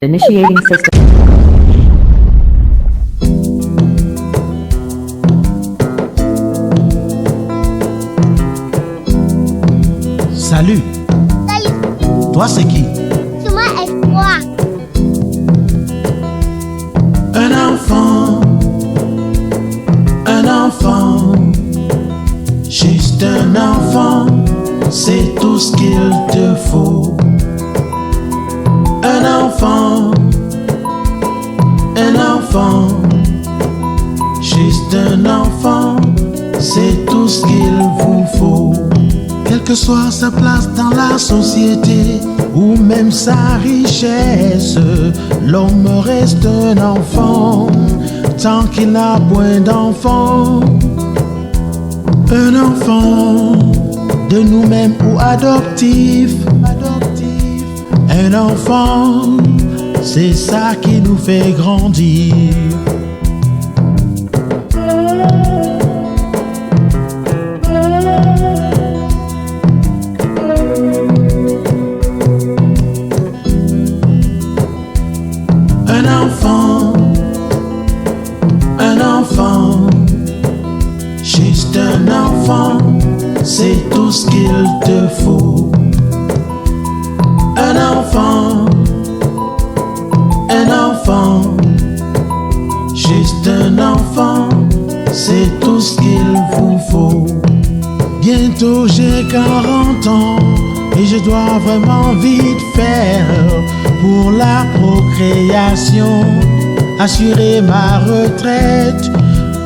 Initiating system. Salut. Salut. Toi, c'est qui? C'est moi, Espoir. Un enfant. Un enfant. Juste un enfant. C'est tout ce qu'il te faut. Un enfant. Un enfant. Juste un enfant. C'est tout ce qu'il vous faut. Quelle que soit sa place dans la société ou même sa richesse, l'homme reste un enfant tant qu'il n'a point d'enfant. Un enfant de nous-mêmes ou adoptif. Un enfant, c'est ça qui nous fait grandir. Juste un enfant, c'est tout ce qu'il te faut. Un enfant, juste un enfant, c'est tout ce qu'il vous faut. Bientôt j'ai 40 ans et je dois vraiment vite faire pour la procréation, assurer ma retraite.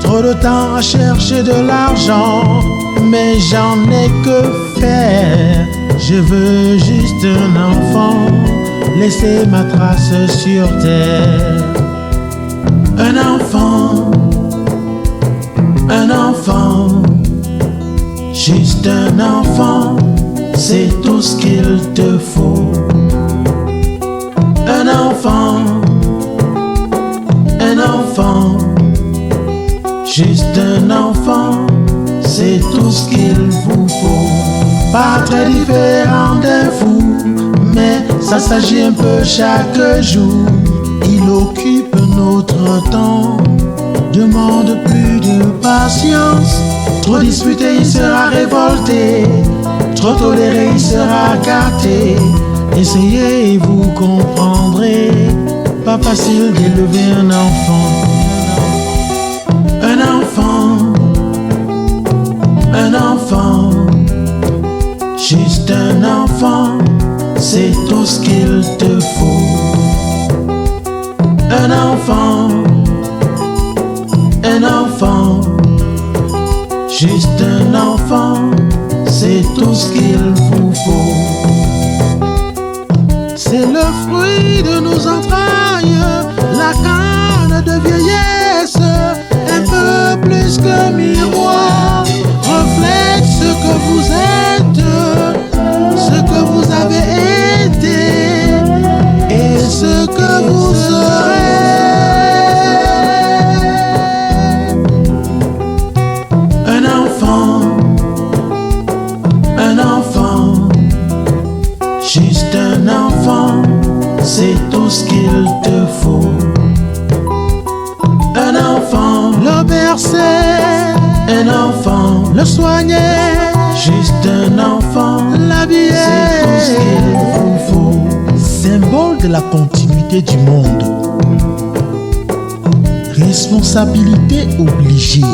Trop de temps à chercher de l'argent, mais j'en ai que faire. Je veux juste un enfant, laisser ma trace sur terre. Un enfant, juste un enfant, c'est tout ce qu'il te faut. Un enfant, juste un enfant, c'est tout ce qu'il vous faut. Pas très différent d'un fou, mais ça s'agit un peu chaque jour. Il occupe notre temps, demande plus de patience. Trop disputé, il sera révolté. Trop toléré, il sera gâté. Essayez et vous comprendrez. Pas facile d'élever un enfant. Un enfant, juste un enfant, c'est tout ce qu'il te faut. Un enfant, juste un enfant, c'est tout ce qu'il vous faut. C'est le fruit de nos entrailles, la canne de vieillesse, un peu plus que miroir, reflète ce que vous êtes, ce que vous avez été et ce que vous serez. Un enfant, juste un enfant, c'est tout ce qu'il te faut. Un enfant, le bercer, un enfant, le soigner, juste un enfant, l'habiller, c'est tout ce qu'il vous faut. Symbole de la continuité du monde. Responsabilité obligée.